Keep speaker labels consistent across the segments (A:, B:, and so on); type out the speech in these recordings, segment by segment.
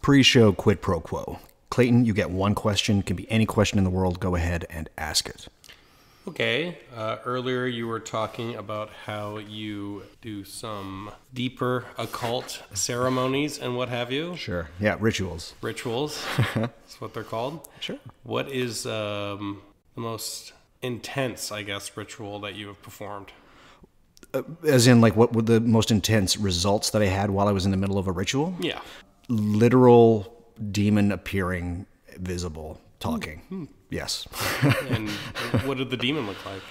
A: Pre-show quid pro quo. Clayton, you get one question. Can be any question in the world. Go ahead and ask it.
B: Okay. Earlier you were talking about how you do some deeper occult ceremonies and what have you.
A: Sure. Yeah, rituals.
B: Rituals. That's what they're called.
A: Sure.
B: What is the most intense, I guess, ritual that you have performed?
A: As in, like, what were the most intense results that I had while I was in the middle of a ritual?
B: Yeah.
A: Literal demon appearing, visible, talking. Yes.
B: And what did the demon look like?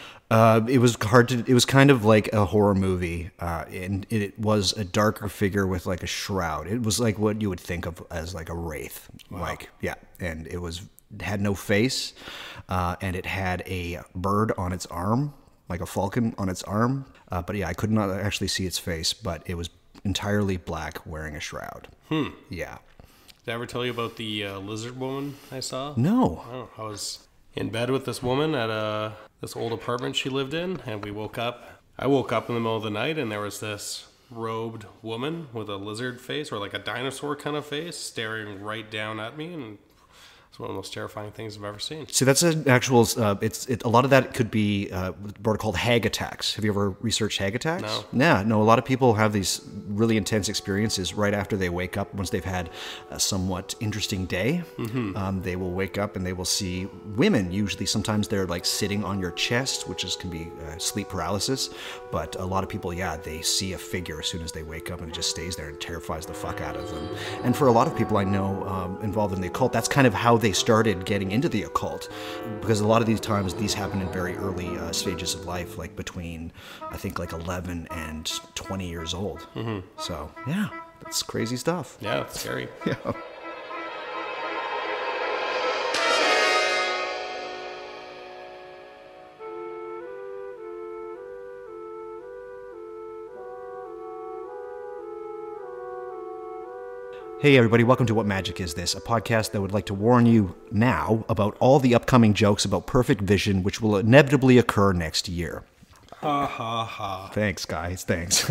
A: It was hard to. It was kind of like a horror movie, and it was a darker figure with like a shroud. It was like what you would think of as like a wraith.
B: Wow.
A: Like, yeah, and it had no face, and it had a bird on its arm, like a falcon on its arm. But yeah, I could not actually see its face, but it was entirely black, wearing a shroud. Yeah.
B: Did I ever tell you about the lizard woman I saw?
A: No.
B: Oh, I was in bed with this woman at this old apartment she lived in, and we woke up. I woke up in the middle of the night, and there was this robed woman with a lizard face, or like a dinosaur kind of face, staring right down at me, and it's one of the most terrifying things I've ever seen.
A: So that's an actual. A lot of that could be what are called Hag Attacks. Have you ever researched Hag Attacks?
B: No.
A: Yeah, no. A lot of people have these really intense experiences right after they wake up. Once they've had a somewhat interesting day, they will wake up and they will see women. Usually, sometimes they're like sitting on your chest, which can be sleep paralysis. But a lot of people, yeah, they see a figure as soon as they wake up, and it just stays there and terrifies the fuck out of them. And for a lot of people I know involved in the occult, that's kind of how they started getting into the occult, because a lot of these times these happen in very early stages of life, like between I think like 11 and 20 years old. So yeah, that's crazy stuff.
B: Yeah, it's scary.
A: Yeah. Hey everybody, welcome to What Magic Is This, a podcast that would like to warn you now about all the upcoming jokes about perfect vision which will inevitably occur next year.
B: Ha ha ha.
A: Thanks, guys. Thanks.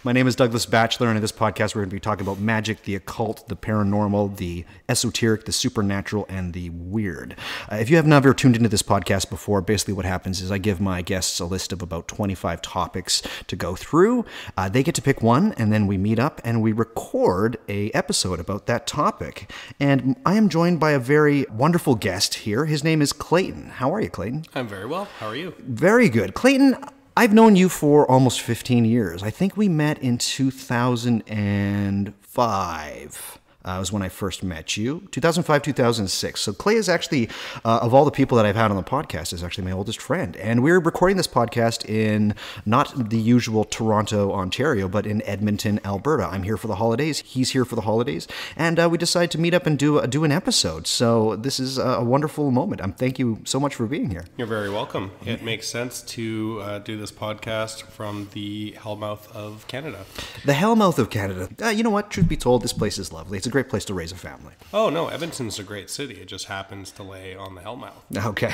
A: My name is Douglas Batchelor, and in this podcast we're going to be talking about magic, the occult, the paranormal, the esoteric, the supernatural, and the weird. If you have never tuned into this podcast before, basically what happens is I give my guests a list of about 25 topics to go through. They get to pick one, and then we meet up and we record a episode about that topic. And I am joined by a very wonderful guest here. His name is Clayton. How are you, Clayton?
B: I'm very well. How are you?
A: Very good. Clayton, I've known you for almost 15 years. I think we met in 2005. Was when I first met you. 2005, 2006. So Clay is actually, of all the people that I've had on the podcast, is actually my oldest friend. And we're recording this podcast in not the usual Toronto, Ontario, but in Edmonton, Alberta. I'm here for the holidays. He's here for the holidays. And we decided to meet up and do an episode. So this is a wonderful moment. Thank you so much for being here.
B: You're very welcome. It makes sense to do this podcast from the Hellmouth of Canada.
A: The Hellmouth of Canada. You know what? Truth be told, this place is lovely. It's a great place to raise a family.
B: Oh, no, Edmonton's a great city. It just happens to lay on the Hellmouth.
A: Okay.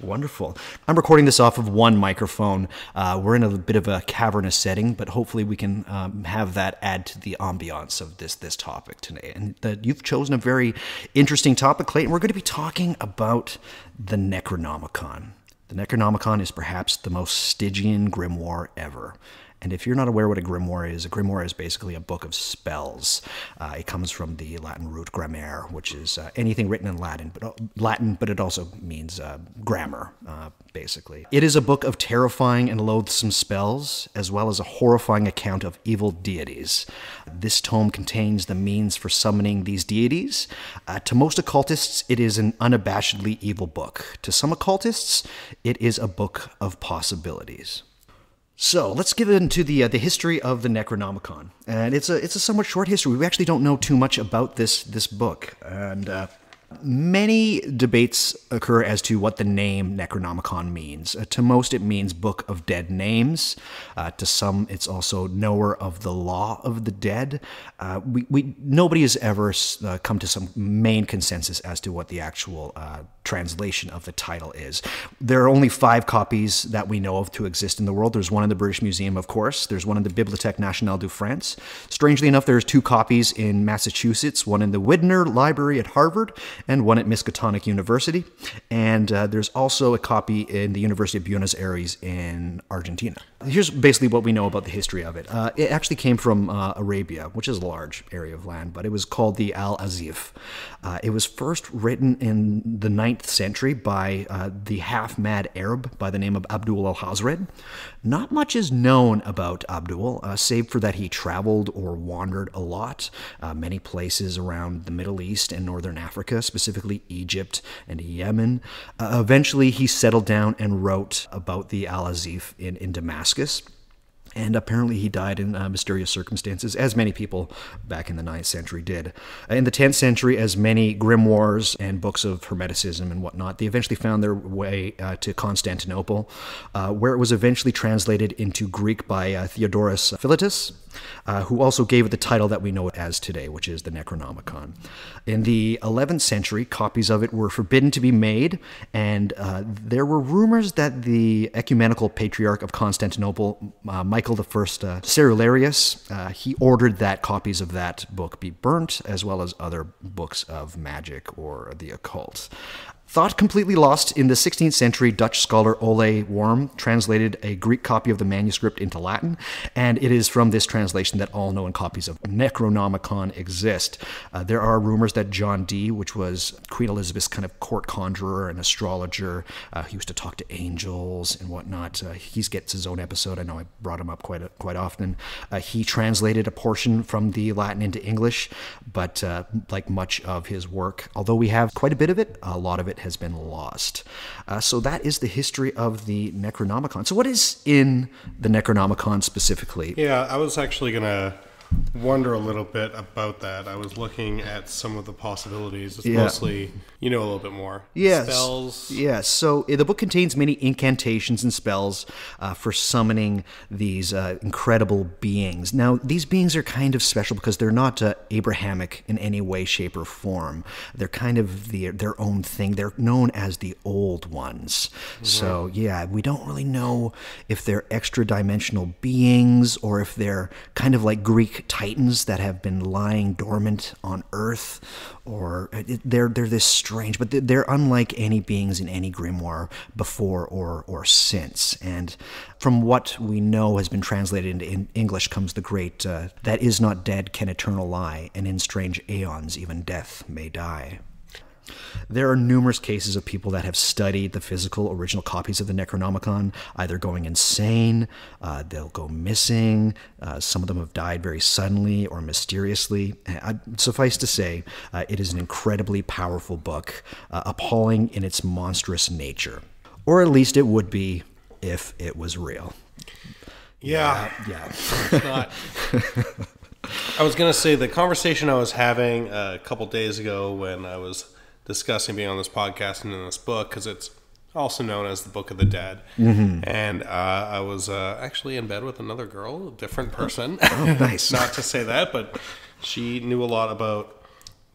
A: Wonderful. I'm recording this off of one microphone. We're in a bit of a cavernous setting, but hopefully we can have that add to the ambiance of this topic today. And you've chosen a very interesting topic, Clayton. We're going to be talking about the Necronomicon. The Necronomicon is perhaps the most Stygian grimoire ever. And if you're not aware what a grimoire is basically a book of spells. It comes from the Latin root grammare, which is anything written in Latin, but it also means grammar, basically. It is a book of terrifying and loathsome spells, as well as a horrifying account of evil deities. This tome contains the means for summoning these deities. To most occultists, it is an unabashedly evil book. To some occultists, it is a book of possibilities. So let's get into the history of the Necronomicon, and it's a somewhat short history. We actually don't know too much about this book, and Many debates occur as to what the name Necronomicon means. To most, it means Book of Dead Names. To some, it's also Knower of the Law of the Dead. Nobody has ever come to some main consensus as to what the actual translation of the title is. There are only 5 copies that we know of to exist in the world. There's one in the British Museum, of course. There's one in the Bibliothèque Nationale de France. Strangely enough, there's 2 copies in Massachusetts, one in the Widner Library at Harvard and one at Miskatonic University. And there's also a copy in the University of Buenos Aires in Argentina. Here's basically what we know about the history of it. It actually came from Arabia, which is a large area of land, but it was called the Al-Azif. It was first written in the 9th century by the half-mad Arab by the name of Abdul Alhazred. Not much is known about Abdul, save for that he traveled or wandered a lot, many places around the Middle East and Northern Africa, specifically Egypt and Yemen. Eventually, he settled down and wrote about the Al-Azif in Damascus. And apparently he died in mysterious circumstances, as many people back in the 9th century did. In the 10th century, as many grimoires and books of hermeticism and whatnot, they eventually found their way to Constantinople, where it was eventually translated into Greek by Theodorus Phillips, who also gave it the title that we know it as today, which is the Necronomicon. In the 11th century, copies of it were forbidden to be made, and there were rumors that the ecumenical patriarch of Constantinople, Michael I Cerularius, he ordered that copies of that book be burnt, as well as other books of magic or the occult. Thought completely lost, in the 16th century, Dutch scholar Ole Worm translated a Greek copy of the manuscript into Latin, and it is from this translation that all known copies of Necronomicon exist. There are rumors that John Dee, which was Queen Elizabeth's kind of court conjurer and astrologer, he used to talk to angels and whatnot. He gets his own episode. I know I brought him up quite often. He translated a portion from the Latin into English, but like much of his work, although we have quite a bit of it, a lot of it has been lost. So that is the history of the Necronomicon. So what is in the Necronomicon specifically?
B: Yeah, I was actually going to wonder a little bit about that. I was looking at some of the possibilities. It's mostly, a little bit more.
A: Yes.
B: Spells.
A: Yes. So the book contains many incantations and spells for summoning these incredible beings. Now, these beings are kind of special because they're not Abrahamic in any way, shape, or form. They're kind of their own thing. They're known as the Old Ones. Mm-hmm. So, yeah, we don't really know if they're extra-dimensional beings or if they're kind of like Greek titans that have been lying dormant on Earth, or they're this strange, but they're unlike any beings in any grimoire before or since. And from what we know has been translated into English comes the great, that is not dead can eternal lie, and in strange aeons even death may die. There are numerous cases of people that have studied the physical original copies of the Necronomicon, either going insane, they'll go missing, some of them have died very suddenly or mysteriously. Suffice to say, it is an incredibly powerful book, appalling in its monstrous nature. Or at least it would be if it was real.
B: Yeah.
A: It's
B: not. I was going to say the conversation I was having a couple days ago when I was discussing being on this podcast and in this book, because it's also known as the Book of the Dead. Mm-hmm. And I was actually in bed with another girl, a different person.
A: Oh, nice.
B: Not to say that, but she knew a lot about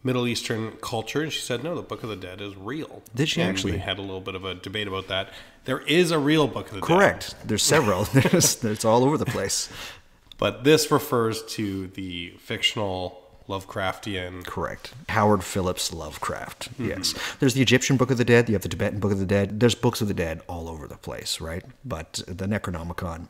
B: Middle Eastern culture, and she said, no, the Book of the Dead is real.
A: Did she actually?
B: We had a little bit of a debate about that. There is a real Book of the Dead.
A: Correct. There's several. It's all over the place.
B: But this refers to the fictional Lovecraftian.
A: Correct. Howard Phillips Lovecraft. Mm-hmm. Yes. There's the Egyptian Book of the Dead. You have the Tibetan Book of the Dead. There's books of the dead all over the place, right? But the Necronomicon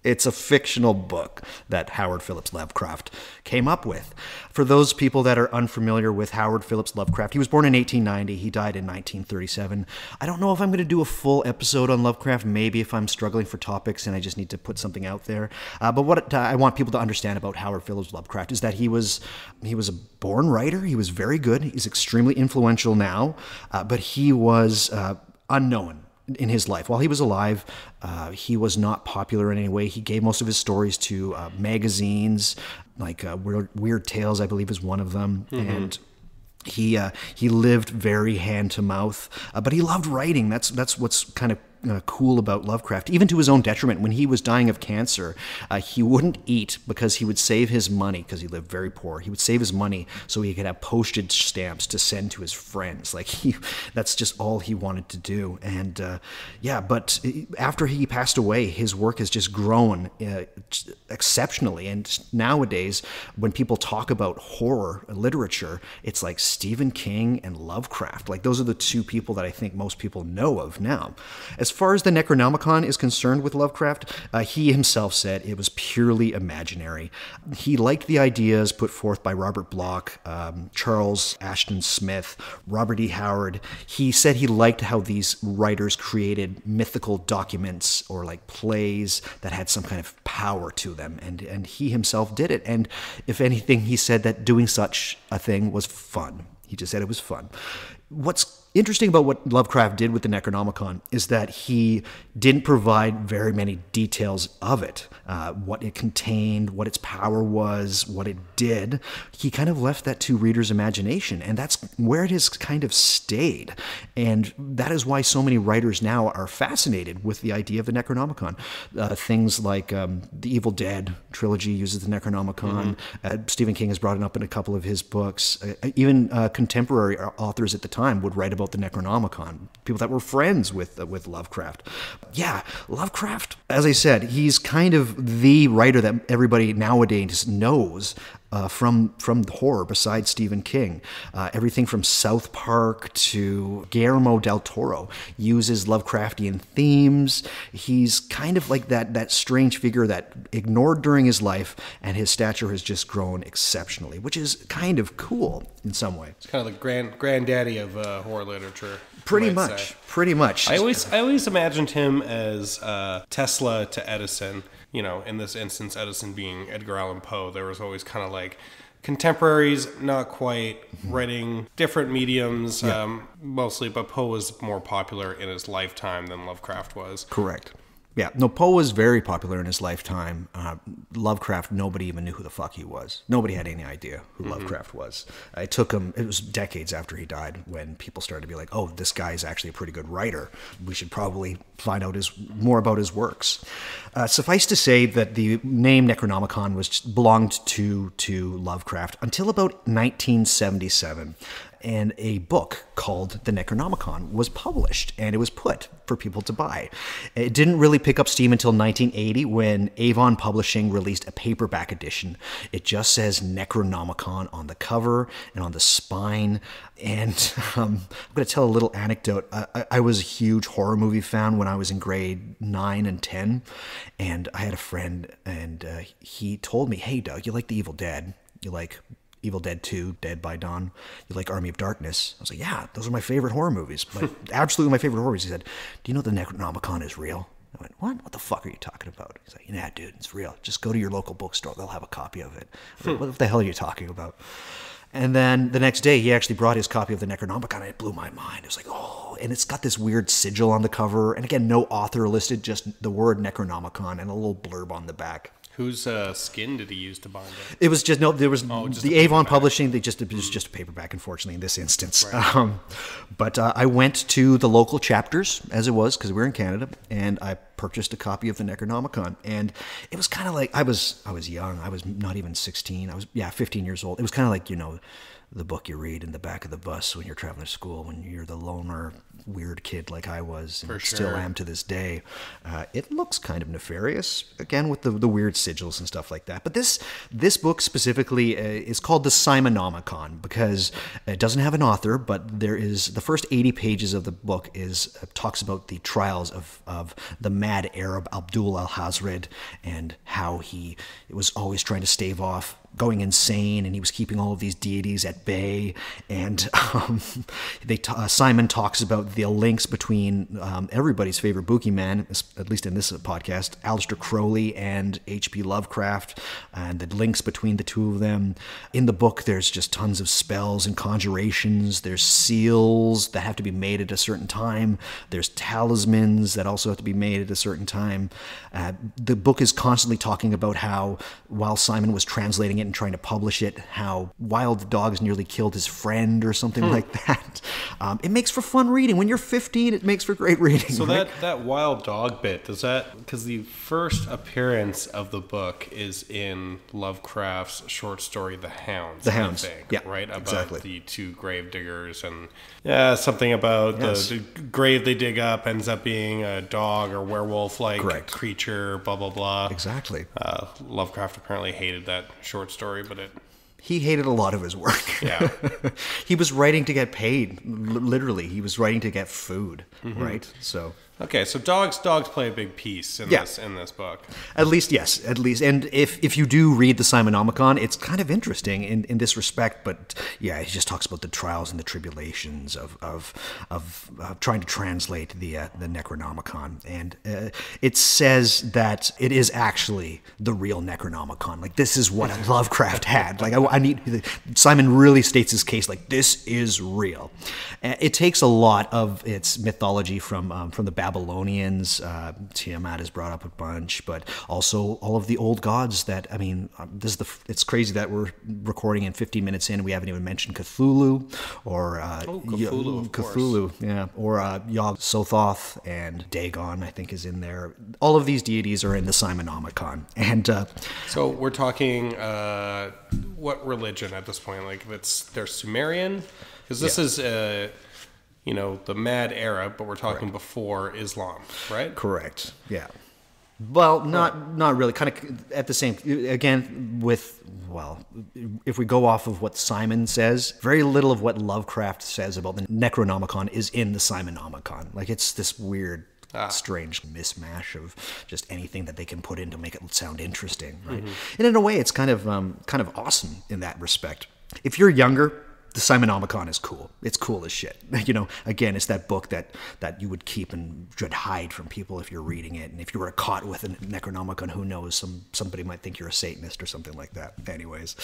A: it's a fictional book that Howard Phillips Lovecraft came up with. For those people that are unfamiliar with Howard Phillips Lovecraft, he was born in 1890. He died in 1937. I don't know if I'm going to do a full episode on Lovecraft, maybe if I'm struggling for topics and I just need to put something out there. But what I want people to understand about Howard Phillips Lovecraft is that he was a born writer. He was very good. He's extremely influential now, but he was unknown in his life. While he was alive, he was not popular in any way. He gave most of his stories to magazines, like Weird Tales, I believe, is one of them. Mm-hmm. And He lived very hand to mouth, but he loved writing. That's what's kind of cool about Lovecraft, even to his own detriment. When he was dying of cancer, he wouldn't eat because he would save his money, because he lived very poor. He would save his money so he could have postage stamps to send to his friends. That's just all he wanted to do. And but after he passed away, his work has just grown exceptionally. And nowadays, when people talk about horror literature, it's like Stephen King and Lovecraft. Like, those are the two people that I think most people know of now. As far as the Necronomicon is concerned with Lovecraft, he himself said it was purely imaginary. He liked the ideas put forth by Robert Bloch, Charles Ashton Smith, Robert E. Howard. He said he liked how these writers created mythical documents or like plays that had some kind of power to them, and he himself did it. And if anything, he said that doing such a thing was fun. He just said it was fun. What's interesting about what Lovecraft did with the Necronomicon is that he didn't provide very many details of it, what it contained, what its power was, what it did. He kind of left that to readers' imagination, and that's where it has kind of stayed. And that is why so many writers now are fascinated with the idea of the Necronomicon. Things like the Evil Dead trilogy uses the Necronomicon. Stephen King has brought it up in a couple of his books. Even contemporary authors at the time would write about the Necronomicon, people that were friends with Lovecraft. Yeah, Lovecraft, as I said, he's kind of the writer that everybody nowadays knows from horror besides Stephen King. Everything from South Park to Guillermo del Toro uses Lovecraftian themes. He's kind of like that strange figure that ignored during his life, and his stature has just grown exceptionally, which is kind of cool in some way.
B: It's kind of the granddaddy of horror literature.
A: Pretty much.
B: I always imagined him as Tesla to Edison. You know, in this instance, Edison being Edgar Allan Poe. There was always kind of like contemporaries, not quite, writing different mediums, mostly, but Poe was more popular in his lifetime than Lovecraft was.
A: Correct. Yeah, no, Poe was very popular in his lifetime. Lovecraft, nobody even knew who the fuck he was. Nobody had any idea who Lovecraft was. It was decades after he died when people started to be like, oh, this guy is actually a pretty good writer. We should probably find out more about his works. Suffice to say that the name Necronomicon belonged to Lovecraft until about 1977. And a book called The Necronomicon was published, and it was put for people to buy. It didn't really pick up steam until 1980 when Avon Publishing released a paperback edition. It just says Necronomicon on the cover and on the spine. And I'm going to tell a little anecdote. I was a huge horror movie fan when I was in grade 9 and 10, and I had a friend, and he told me, hey, Doug, you like The Evil Dead? You like Evil Dead 2, Dead by Dawn? You like Army of Darkness? I was like, yeah, those are my favorite horror movies. Like, absolutely my favorite horror movies. He said, do you know the Necronomicon is real? I went, what? What the fuck are you talking about? He's like, yeah, dude, it's real. Just go to your local bookstore. They'll have a copy of it. I was like, what the hell are you talking about? And then the next day, he actually brought his copy of the Necronomicon, and it blew my mind. It was like, oh, and it's got this weird sigil on the cover. And again, no author listed, just the word Necronomicon and a little blurb on the back.
B: Whose skin did he use to bind it?
A: It was just, there was the Avon Publishing. It was just a paperback, unfortunately, in this instance. Right. But I went to the local chapters, as it was, because we were in Canada, and I purchased a copy of the Necronomicon. And it was kind of like, I was young. I was not even 16. I was, 15 years old. It was kind of like, the book you read in the back of the bus when you're traveling to school, when you're the loner, weird kid like I was, and still am to this day. It looks kind of nefarious, again, with the weird sigils and stuff like that. But this book specifically is called the Simonomicon because it doesn't have an author, but there is, the first 80 pages of the book talks about the trials of the mad Arab Abdul Alhazred and how he was always trying to stave off going insane, and he was keeping all of these deities at bay. And Simon talks about the links between everybody's favorite boogeyman, at least in this podcast, Aleister Crowley and H.P. Lovecraft, and the links between the two of them. In the book, there's just tons of spells and conjurations. There's seals that have to be made at a certain time. There's talismans that also have to be made at a certain time. The book is constantly talking about how, while Simon was translating it and trying to publish it, how wild dogs nearly killed his friend or something like that. It makes for fun reading. When you're 15, it makes for great reading.
B: So
A: right?
B: that wild dog bit, does that, because the first appearance of the book is in Lovecraft's short story, The Hounds.
A: The Hounds,
B: I think,
A: yeah,
B: right? About
A: exactly.
B: the two grave diggers and something about the grave they dig up ends up being a dog or werewolf-like creature, blah, blah, blah.
A: Exactly.
B: Lovecraft apparently hated that short story, but
A: he hated a lot of his work.
B: Yeah.
A: He was writing to get paid. Literally, he was writing to get food, right? So...
B: Okay, so dogs play a big piece in this book.
A: At least, yes, at least. And if you do read the Simonomicon, it's kind of interesting in this respect. But yeah, he just talks about the trials and the tribulations of trying to translate the Necronomicon, and it says that it is actually the real Necronomicon. Like, this is what Lovecraft had. Like, I need Simon really states his case. Like, this is real. It takes a lot of its mythology from the Babylonians. Tiamat is brought up a bunch, but also all of the old gods that, I mean, it's crazy that we're recording in 15 minutes in, we haven't even mentioned Cthulhu, or
B: Cthulhu,
A: yeah, or Yog-Sothoth and Dagon, I think, is in there. All of these deities are in the Simonomicon. And
B: so we're talking what religion at this point? Like, they're Sumerian? Because this is... the Mad Era, but we're talking before Islam, right?
A: Correct. Yeah. Well, not really. Kind of at the same. Again, if we go off of what Simon says, very little of what Lovecraft says about the Necronomicon is in the Simonomicon. Like, it's this weird, strange mismatch of just anything that they can put in to make it sound interesting, right? And in a way, it's kind of awesome in that respect. If you're younger, the Simonomicon is cool. It's cool as shit. Again, it's that book that you would keep and should hide from people if you're reading it. And if you were caught with a Necronomicon, who knows? Somebody might think you're a Satanist or something like that. Anyways,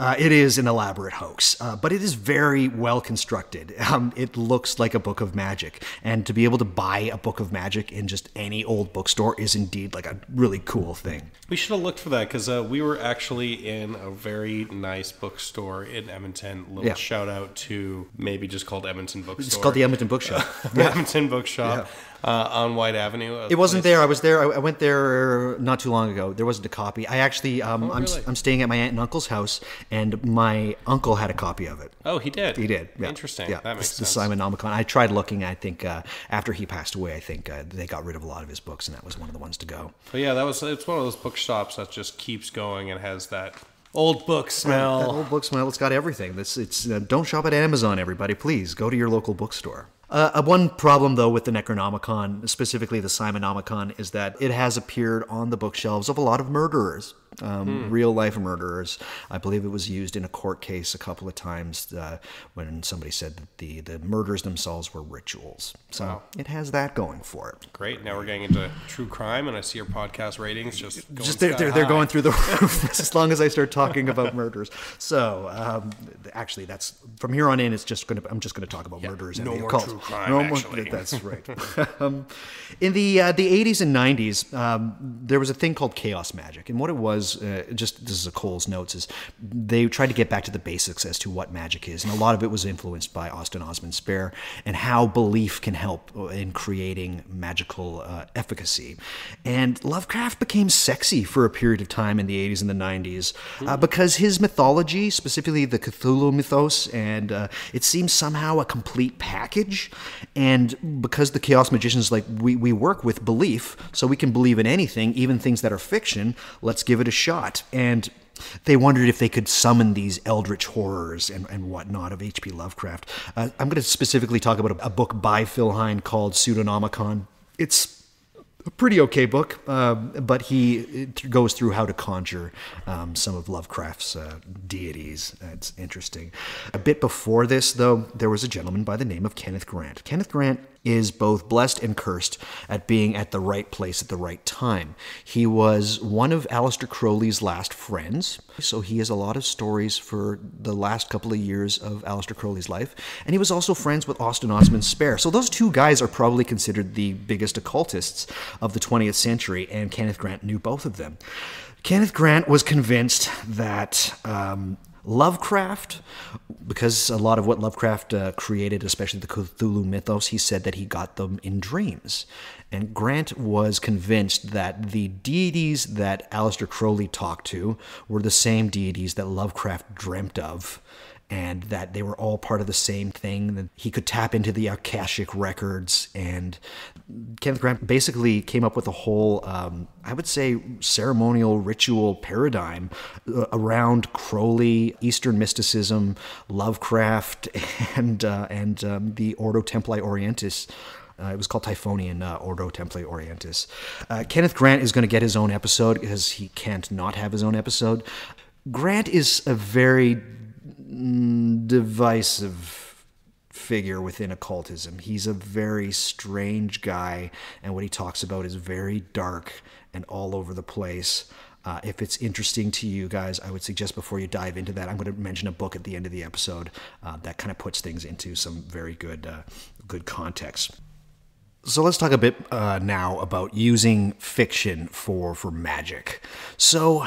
A: it is an elaborate hoax, but it is very well constructed. It looks like a book of magic. And to be able to buy a book of magic in just any old bookstore is indeed like a really cool thing.
B: We should have looked for that, because we were actually in a very nice bookstore in Edmonton. Shout out to maybe just called Edmonton Bookstore.
A: It's called the Edmonton Bookshop.
B: Edmonton Bookshop on White Avenue.
A: It wasn't there. I was there. I went there not too long ago. There wasn't a copy. I actually, I'm staying at my aunt and uncle's house, and my uncle had a copy of it.
B: Oh, he did?
A: He did. Yeah.
B: Interesting.
A: Yeah.
B: That makes sense.
A: The Simonomicon. I tried looking. I think after he passed away, I think they got rid of a lot of his books, and that was one of the ones to go.
B: But yeah, it's one of those bookshops that just keeps going and has that old book smell.
A: That old book smell. It's got everything. Don't shop at Amazon, everybody. Please go to your local bookstore. One problem, though, with the Necronomicon, specifically the Simonomicon, is that it has appeared on the bookshelves of a lot of murderers, real-life murderers. I believe it was used in a court case a couple of times when somebody said that the murders themselves were rituals. So It has that going for it.
B: Great. Now we're getting into true crime, and I see your podcast ratings
A: they're going through the roof as long as I start talking about murders. So actually, that's from here on in. I'm just gonna talk about murders and the occult.
B: True crime, actually.
A: That's right. In the 80s and 90s, there was a thing called chaos magic, and what it was, this is a Cole's notes, is they tried to get back to the basics as to what magic is, and a lot of it was influenced by Austin Osman Spare and how belief can help in creating magical efficacy. And Lovecraft became sexy for a period of time in the 80s and the 90s because his mythology, specifically the Cthulhu mythos, and it seems somehow a complete package. And because the chaos magicians, like, we work with belief, so we can believe in anything, even things that are fiction. Let's give it a shot. And they wondered if they could summon these eldritch horrors and whatnot of H.P. Lovecraft. I'm going to specifically talk about a book by Phil Hine called Pseudonomicon. It's a pretty okay book, but he goes through how to conjure some of Lovecraft's deities. That's interesting. A bit before this, though, there was a gentleman by the name of Kenneth Grant. Kenneth Grant is both blessed and cursed at being at the right place at the right time. He was one of Aleister Crowley's last friends, so he has a lot of stories for the last couple of years of Aleister Crowley's life, and he was also friends with Austin Osman Spare. So those two guys are probably considered the biggest occultists of the 20th century, and Kenneth Grant knew both of them. Kenneth Grant was convinced that Lovecraft, because a lot of what Lovecraft created, especially the Cthulhu mythos, he said that he got them in dreams. And Grant was convinced that the deities that Aleister Crowley talked to were the same deities that Lovecraft dreamt of, and that they were all part of the same thing, that he could tap into the Akashic records. And Kenneth Grant basically came up with a whole, I would say, ceremonial ritual paradigm around Crowley, Eastern mysticism, Lovecraft, and the Ordo Templi Orientis. It was called Typhonian Ordo Templi Orientis. Kenneth Grant is going to get his own episode because he can't not have his own episode. Grant is a very divisive figure within occultism. He's a very strange guy, and what he talks about is very dark and all over the place. If it's interesting to you guys, I would suggest before you dive into that, I'm going to mention a book at the end of the episode that kind of puts things into some very good context. So let's talk a bit now about using fiction for magic. So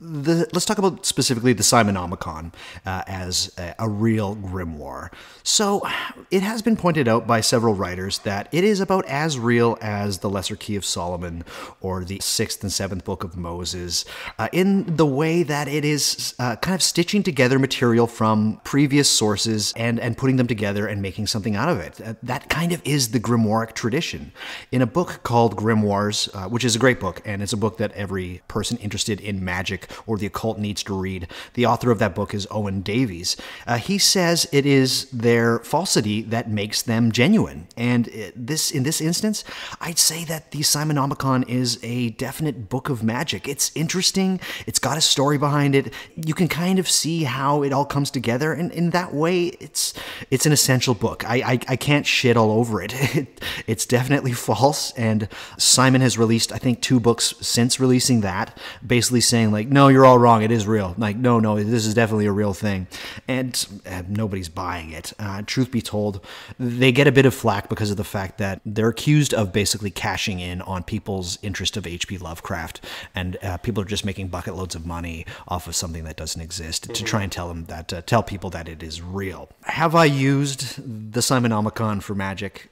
A: let's talk about specifically the Necronomicon as a real grimoire. So it has been pointed out by several writers that it is about as real as the Lesser Key of Solomon or the 6th and 7th Book of Moses, in the way that it is kind of stitching together material from previous sources and putting them together and making something out of it. That kind of is the grimoire tradition. In a book called Grimoires, which is a great book, and it's a book that every person interested in magic or the occult needs to read. The author of that book is Owen Davies. He says it is their falsity that makes them genuine. And in this instance, I'd say that the Necronomicon is a definite book of magic. It's interesting. It's got a story behind it. You can kind of see how it all comes together. And in that way, it's an essential book. I can't shit all over it. It's definitely false. And Simon has released, I think, 2 books since releasing that, basically saying like, no, you're all wrong. It is real. Like, no, this is definitely a real thing. And nobody's buying it. Truth be told, they get a bit of flack because of the fact that they're accused of basically cashing in on people's interest of H.P. Lovecraft. And people are just making bucket loads of money off of something that doesn't exist to try and tell people that it is real. Have I used the Necronomicon for magic?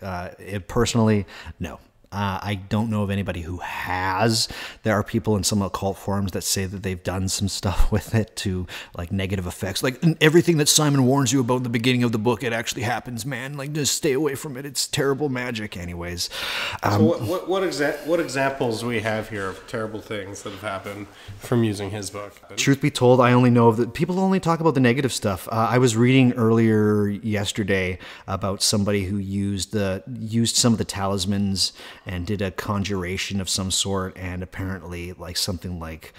A: Personally, no. I don't know of anybody who has. There are people in some occult forums that say that they've done some stuff with it to like negative effects. Like everything that Simon warns you about in the beginning of the book, it actually happens, man. Like just stay away from it. It's terrible magic anyways.
B: So what examples do we have here of terrible things that have happened from using his book?
A: Truth be told, I only know that people only talk about the negative stuff. I was reading earlier yesterday about somebody who used some of the talismans and did a conjuration of some sort, and apparently like something like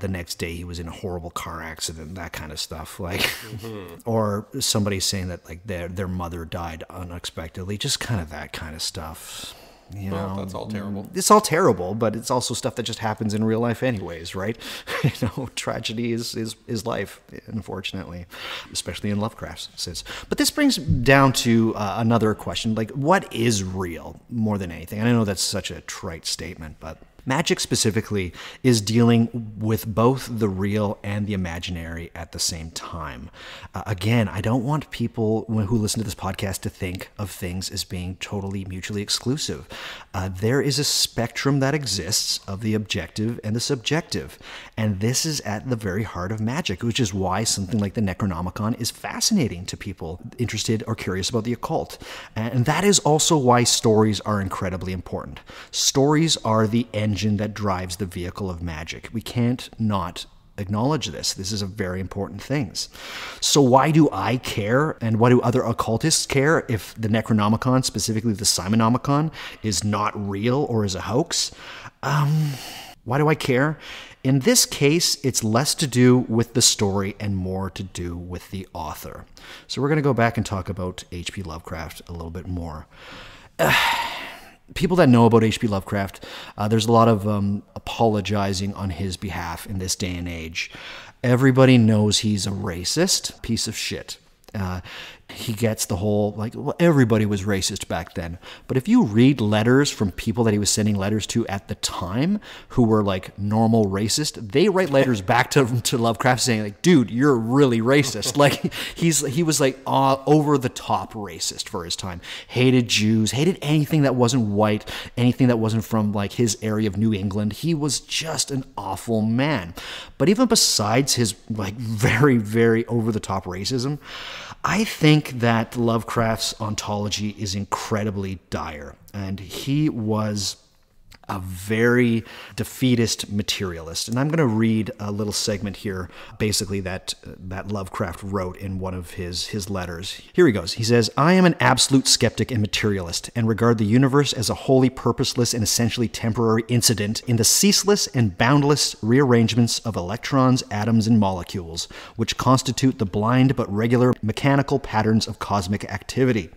A: the next day he was in a horrible car accident, that kind of stuff, like or somebody saying that like their mother died unexpectedly, just kind of that kind of stuff. You know,
B: that's all terrible.
A: It's all terrible, but it's also stuff that just happens in real life anyways, right? Tragedy is life, unfortunately, especially in Lovecraft's sense. But this brings down to another question, like what is real more than anything? And I know that's such a trite statement, but magic specifically is dealing with both the real and the imaginary at the same time. Again, I don't want people who listen to this podcast to think of things as being totally mutually exclusive. There is a spectrum that exists of the objective and the subjective, and this is at the very heart of magic, which is why something like the Necronomicon is fascinating to people interested or curious about the occult. And that is also why stories are incredibly important. Stories are the engine that drives the vehicle of magic. We can't not acknowledge this. This is a very important thing. So why do I care, and why do other occultists care if the Necronomicon, specifically the Necronomicon, is not real or is a hoax? Why do I care? In this case, it's less to do with the story and more to do with the author. So we're going to go back and talk about H.P. Lovecraft a little bit more. People that know about H.P. Lovecraft, there's a lot of apologizing on his behalf in this day and age. Everybody knows he's a racist piece of shit. he gets the whole, like, well, everybody was racist back then. But if you read letters from people that he was sending letters to at the time who were, like, normal racist, they write letters back to Lovecraft saying, like, dude, you're really racist. Like, he was, like, over-the-top racist for his time. Hated Jews, hated anything that wasn't white, anything that wasn't from, like, his area of New England. He was just an awful man. But even besides his, like, very, very over-the-top racism, I think that Lovecraft's ontology is incredibly dire, and he was a very defeatist materialist. And I'm going to read a little segment here, basically that Lovecraft wrote in one of his letters. Here he goes. He says, "I am an absolute skeptic and materialist, and regard the universe as a wholly purposeless and essentially temporary incident in the ceaseless and boundless rearrangements of electrons, atoms, and molecules, which constitute the blind but regular mechanical patterns of cosmic activity.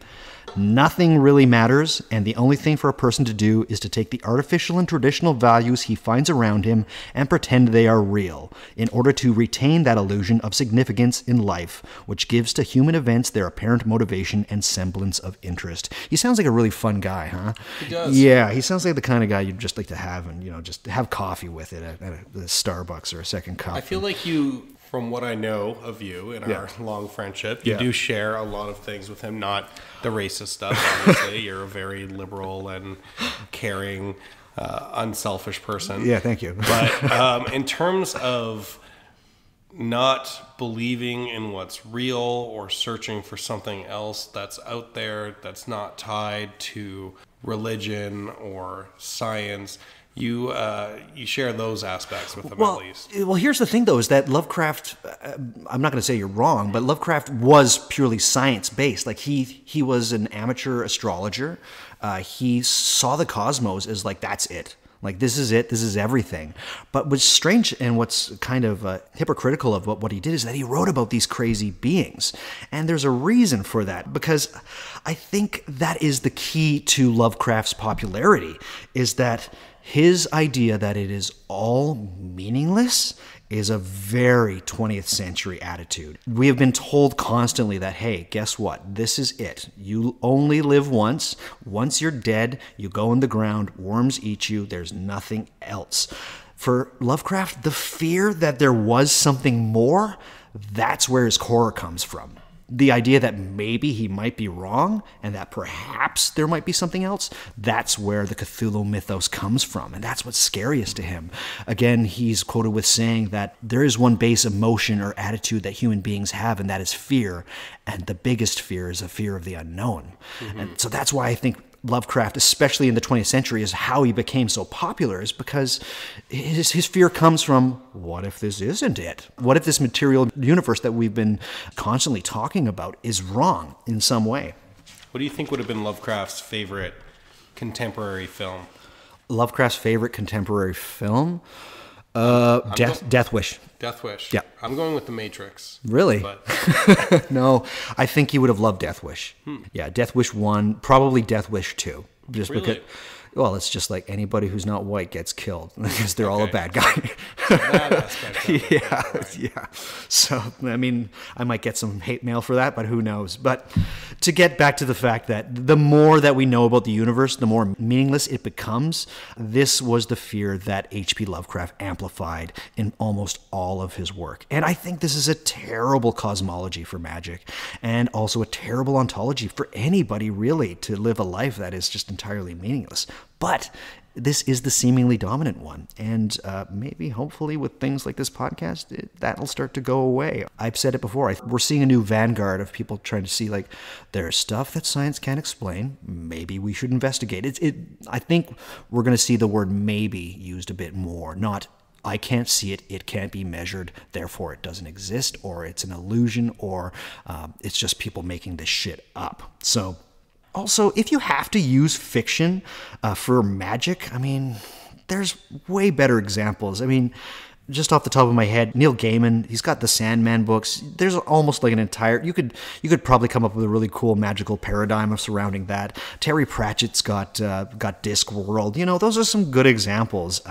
A: Nothing really matters, and the only thing for a person to do is to take the artificial and traditional values he finds around him and pretend they are real, in order to retain that illusion of significance in life, which gives to human events their apparent motivation and semblance of interest." He sounds like a really fun guy, huh?
B: He does.
A: Yeah, he sounds like the kind of guy you'd just like to have and, just have coffee with it at a Starbucks or a second cup.
B: I feel like you, from what I know of you in our long friendship, you do share a lot of things with him, not the racist stuff, obviously. You're a very liberal and caring, unselfish person.
A: Yeah, thank you.
B: But in terms of not believing in what's real or searching for something else that's out there that's not tied to religion or science, you share those aspects with them, at least.
A: Well, here's the thing, though, is that Lovecraft, I'm not going to say you're wrong, but Lovecraft was purely science-based. Like, he was an amateur astrologer. He saw the cosmos as, like, that's it. Like, this is it. This is everything. But what's strange and what's kind of hypocritical of what he did is that he wrote about these crazy beings. And there's a reason for that, because I think that is the key to Lovecraft's popularity, is that his idea that it is all meaningless is a very 20th century attitude. We have been told constantly that, hey, guess what? This is it. You only live once. Once you're dead, you go in the ground, worms eat you, there's nothing else. For Lovecraft, the fear that there was something more, that's where his horror comes from. The idea that maybe he might be wrong and that perhaps there might be something else, that's where the Cthulhu mythos comes from. And that's what's scariest to him. Again, he's quoted with saying that there is one base emotion or attitude that human beings have, and that is fear. And the biggest fear is a fear of the unknown. Mm-hmm. And so that's why I think Lovecraft, especially in the 20th century, is how he became so popular, is because his fear comes from, what if this isn't it? What if this material universe that we've been constantly talking about is wrong in some way?
B: What do you think would have been Lovecraft's favorite contemporary film?
A: Lovecraft's favorite contemporary film? Death Wish.
B: Death Wish.
A: Yeah.
B: I'm going with The Matrix.
A: Really?
B: But
A: no, I think he would have loved Death Wish. Yeah, Death Wish 1, probably Death Wish 2. Just
B: really?
A: Because, well, it's just like anybody who's not white gets killed because they're all a bad guy.
B: That aspect of it.
A: Yeah. So, I mean, I might get some hate mail for that, but who knows? But to get back to the fact that the more that we know about the universe, the more meaningless it becomes. This was the fear that H.P. Lovecraft amplified in almost all of his work. And I think this is a terrible cosmology for magic, and also a terrible ontology for anybody, really, to live a life that is just entirely meaningless. But this is the seemingly dominant one. And maybe, hopefully, with things like this podcast, that'll start to go away. I've said it before. We're seeing a new vanguard of people trying to see, like, there's stuff that science can't explain. Maybe we should investigate. I think we're going to see the word maybe used a bit more, not I can't see it, it can't be measured, therefore it doesn't exist, or it's an illusion, or it's just people making this shit up. So, also, if you have to use fiction for magic, I mean, there's way better examples. I mean, just off the top of my head, Neil Gaiman, he's got the Sandman books. There's almost like an entire, you could probably come up with a really cool magical paradigm of surrounding that. Terry Pratchett's got Discworld. You know, those are some good examples.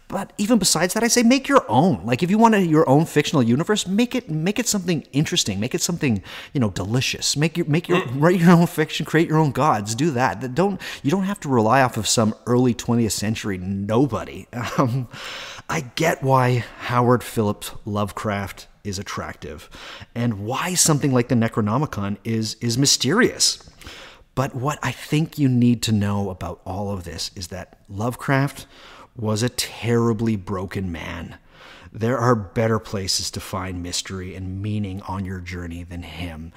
A: But even besides that, I say make your own. Like if you want your own fictional universe, make it something interesting. Make it something, you know, delicious. Write your own fiction, create your own gods. Do that. You don't have to rely off of some early 20th century nobody. I get why Howard Phillips Lovecraft is attractive and why something like the Necronomicon is mysterious. But what I think you need to know about all of this is that Lovecraft was a terribly broken man. There are better places to find mystery and meaning on your journey than him.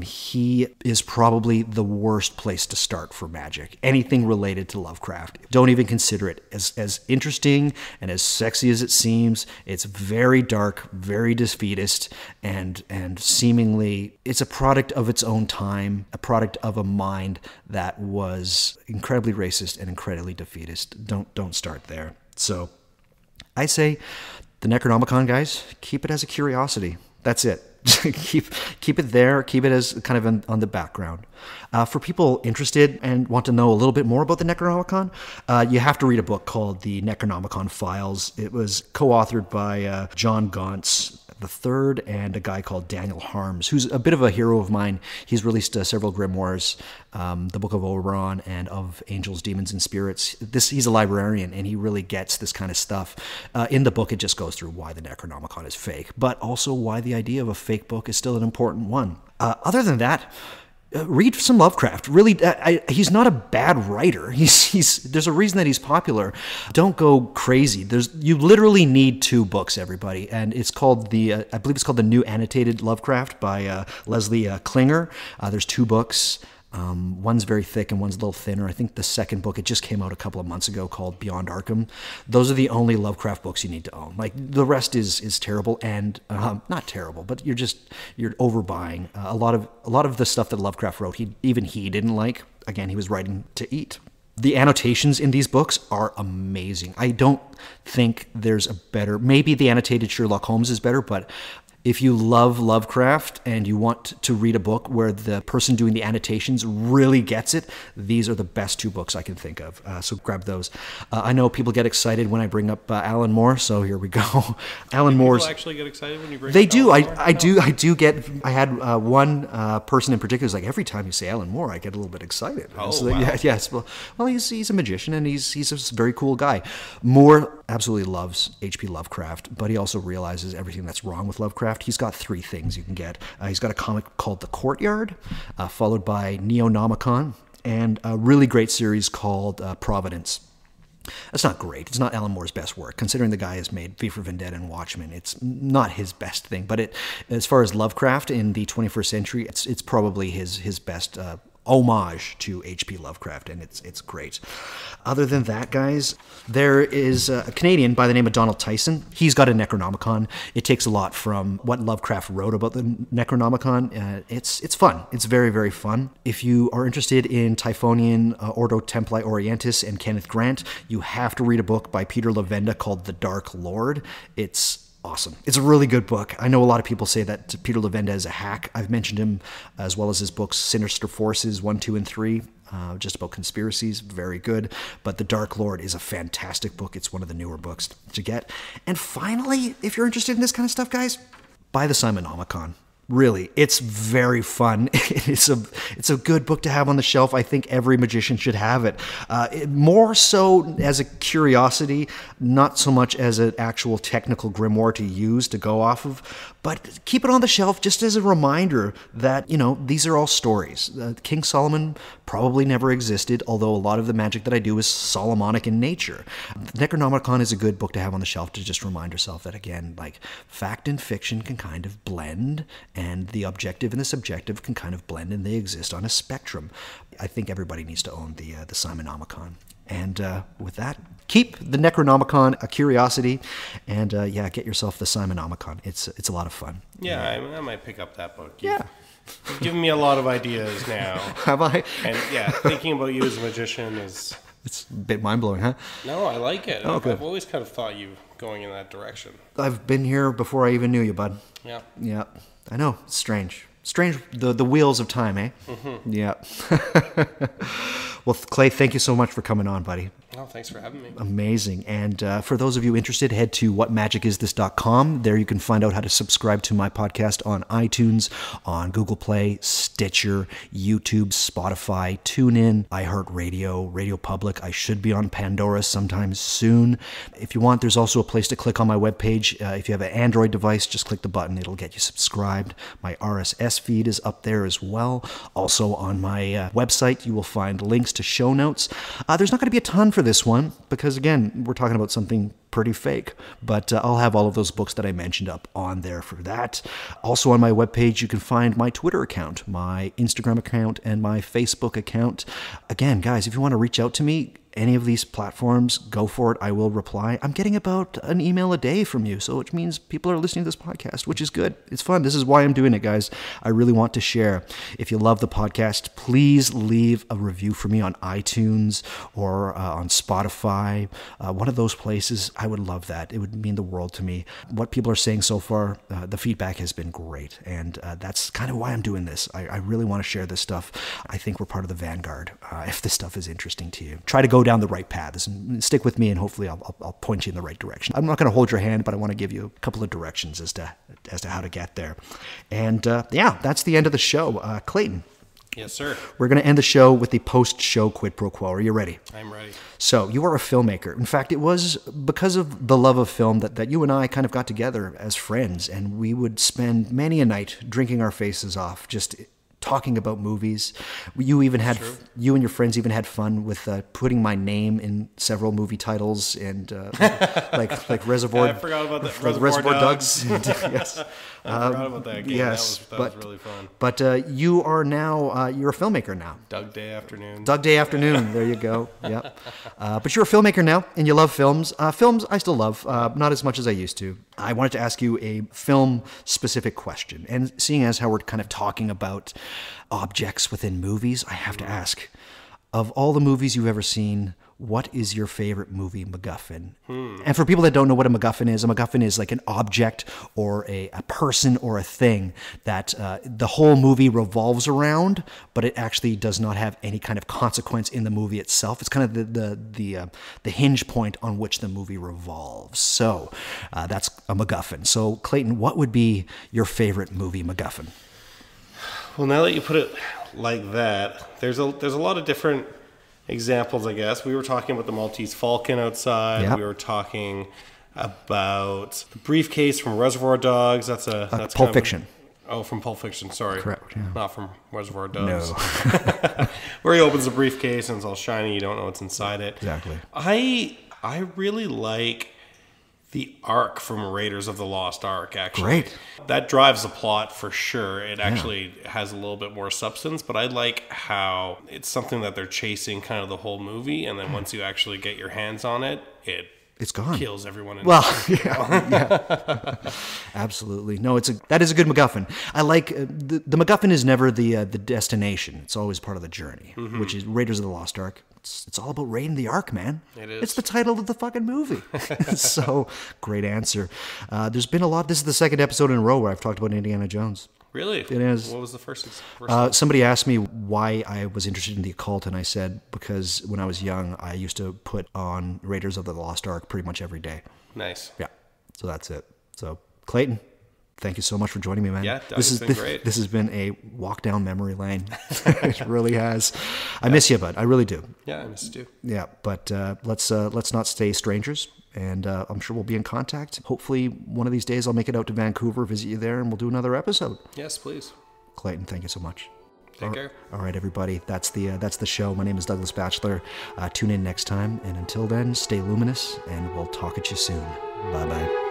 A: He is probably the worst place to start for magic. Anything related to Lovecraft. Don't even consider it. As interesting and as sexy as it seems, it's very dark, very defeatist, and seemingly it's a product of its own time, a product of a mind that was incredibly racist and incredibly defeatist. Don't start there. So I say, the Necronomicon, guys, keep it as a curiosity. That's it. keep it there. Keep it as kind of on the background. For people interested and want to know a little bit more about the Necronomicon, you have to read a book called The Necronomicon Files. It was co-authored by John Gauntz III and a guy called Daniel Harms, who's a bit of a hero of mine. He's released several grimoires, the Book of Oberon and of Angels, Demons, and Spirits. He's a librarian, and he really gets this kind of stuff. In the book, it just goes through why the Necronomicon is fake, but also why the idea of a fake book is still an important one. Other than that, read some Lovecraft. Really, he's not a bad writer. There's a reason that he's popular. Don't go crazy. You literally need 2 books, everybody, and it's called I believe it's called The New Annotated Lovecraft by Leslie Klinger. There's 2 books. One's very thick and one's a little thinner. I think the second book, it just came out a couple of months ago, called Beyond Arkham. Those are the only Lovecraft books you need to own. Like, the rest is terrible, and not terrible, but you're overbuying. A lot of the stuff that Lovecraft wrote, he didn't like. Again, he was writing to eat. The annotations in these books are amazing. I don't think there's a better, maybe the annotated Sherlock Holmes is better, but if you love Lovecraft and you want to read a book where the person doing the annotations really gets it, these are the best 2 books I can think of. So grab those. I know people get excited when I bring up Alan Moore, so here we go. Alan Moore's.
B: People actually get excited when you bring.
A: They
B: up
A: do.
B: Alan Moore?
A: I do get. I had one person in particular who's like, every time you say Alan Moore, I get a little bit excited.
B: Oh,
A: so
B: wow.
A: Yes. Well, he's a magician and he's a very cool guy. Moore absolutely loves H.P. Lovecraft, but he also realizes everything that's wrong with Lovecraft. He's got 3 things you can get. He's got a comic called The Courtyard, followed by Neonomicon, and a really great series called Providence. That's not great. It's not Alan Moore's best work. Considering the guy has made V for Vendetta and Watchmen, it's not his best thing. But as far as Lovecraft in the 21st century, it's probably his best homage to H.P. Lovecraft, and it's great. Other than that, guys, there is a Canadian by the name of Donald Tyson. He's got a Necronomicon. It takes a lot from what Lovecraft wrote about the Necronomicon. It's fun. It's very, very fun. If you are interested in Typhonian, Ordo Templi Orientis, and Kenneth Grant, you have to read a book by Peter Levenda called The Dark Lord. It's awesome. It's a really good book. I know a lot of people say that Peter Levenda is a hack. I've mentioned him as well as his books Sinister Forces 1, 2, and 3, just about conspiracies. Very good. But The Dark Lord is a fantastic book. It's one of the newer books to get. And finally, if you're interested in this kind of stuff, guys, buy the Simonomicon. Really, it's very fun. It's a good book to have on the shelf. I think every magician should have it. More so as a curiosity, not so much as an actual technical grimoire to use to go off of. But keep it on the shelf just as a reminder that, you know, these are all stories. King Solomon probably never existed, although a lot of the magic that I do is Solomonic in nature. The Necronomicon is a good book to have on the shelf to just remind yourself that, again, like, fact and fiction can kind of blend, and the objective and the subjective can kind of blend, and they exist on a spectrum. I think everybody needs to own the Simonomicon. And with that, keep the Necronomicon a curiosity, and get yourself the Simonomicon. It's a lot of fun.
B: Yeah, I might pick up that book.
A: Yeah.
B: You've given me a lot of ideas now.
A: Have I?
B: And yeah, thinking about you as a magician is
A: It's a bit mind-blowing, huh?
B: No, I like it.
A: Oh, good.
B: I've always kind of thought you going in that direction.
A: I've been here before I even knew you, bud.
B: Yeah.
A: Yeah. I know. It's strange. Strange, the wheels of time, eh? Mm-hmm. Yeah. Well, Clay, thank you so much for coming on, buddy.
B: Oh, thanks for having me.
A: Amazing. And for those of you interested, head to whatmagicisthis.com. There you can find out how to subscribe to my podcast on iTunes, on Google Play, Stitcher, YouTube, Spotify, TuneIn, iHeartRadio, Radio Public. I should be on Pandora sometime soon. If you want, there's also a place to click on my webpage. If you have an Android device, just click the button. It'll get you subscribed. My RSS feed is up there as well. Also on my website, you will find links to show notes. There's not going to be a ton for this one because, again, we're talking about something pretty fake, but I'll have all of those books that I mentioned up on there for that. Also on my webpage, you can find my Twitter account, my Instagram account, and my Facebook account. Again, guys, if you want to reach out to me, any of these platforms, go for it. I will reply. I'm getting about an email a day from you, so which means people are listening to this podcast, which is good. It's fun. This is why I'm doing it, guys. I really want to share. If you love the podcast, please leave a review for me on iTunes or on Spotify. One of those places, I would love that. It would mean the world to me. What people are saying so far, the feedback has been great, and that's kind of why I'm doing this. I really want to share this stuff. I think we're part of the vanguard if this stuff is interesting to you. Try to go down the right paths and stick with me, and hopefully I'll point you in the right direction. I'm not going to hold your hand, but I want to give you a couple of directions as to how to get there. And yeah, that's the end of the show. Clayton.
B: Yes, sir.
A: We're going to end the show with the post-show quid pro quo. Are you ready?
B: I'm ready.
A: So, you are a filmmaker. In fact, it was because of the love of film that you and I kind of got together as friends, and we would spend many a night drinking our faces off, just talking about movies. You even had you and your friends even had fun with putting my name in several movie titles and like Reservoir.
B: I forgot about that.
A: Reservoir Dogs. Yes,
B: I forgot about that game.
A: Yes,
B: that was really fun.
A: But you are now you're a filmmaker now.
B: Doug Day Afternoon.
A: Doug Day Afternoon. There you go. Yep. But you're a filmmaker now, and you love films. Films I still love, not as much as I used to. I wanted to ask you a film-specific question, and seeing as how we're kind of talking about objects within movies, I have to ask, of all the movies you've ever seen, what is your favorite movie MacGuffin? And for people that don't know what a MacGuffin is like an object or a person or a thing that the whole movie revolves around, but it actually does not have any kind of consequence in the movie itself. It's kind of the hinge point on which the movie revolves. So that's a MacGuffin. So Clayton, what would be your favorite movie MacGuffin?
B: Well, now that you put it like that, there's a lot of different examples, I guess. We were talking about the Maltese Falcon outside. Yep. We were talking about the briefcase from Reservoir Dogs. That's
A: Pulp Fiction.
B: From Pulp Fiction. Sorry,
A: correct. Yeah.
B: Not from Reservoir Dogs.
A: No.
B: Where he opens the briefcase and it's all shiny. You don't know what's inside it.
A: Exactly.
B: I really like the Ark from Raiders of the Lost Ark, actually.
A: Great.
B: That drives the plot for sure. It actually has a little bit more substance, but I like how it's something that they're chasing kind of the whole movie, and then once you actually get your hands on it, it's gone. Kills everyone.
A: Yeah. Absolutely. No, that is a good MacGuffin. I like the MacGuffin is never the destination. It's always part of the journey, which is Raiders of the Lost Ark. It's all about raiding the Ark, man.
B: It is.
A: It's the title of the fucking movie. So, great answer. There's been a lot. This is the second episode in a row where I've talked about Indiana Jones.
B: Really?
A: It is.
B: What was the first
A: somebody asked me why I was interested in the occult, and I said because when I was young, I used to put on Raiders of the Lost Ark pretty much every day.
B: Nice.
A: Yeah. So that's it. So, Clayton, thank you so much for joining me, man.
B: Yeah, this has been great.
A: This has been a walk down memory lane. It really has. I miss you, bud. I really do.
B: Yeah, I miss you too.
A: Yeah, but let's not stay strangers, and I'm sure we'll be in contact. Hopefully, one of these days I'll make it out to Vancouver, visit you there, and we'll do another episode.
B: Yes, please.
A: Clayton, thank you so much.
B: Take care.
A: All right, everybody. That's the show. My name is Douglas Batchelor. Tune in next time, and until then, stay luminous, and we'll talk at you soon. Bye-bye.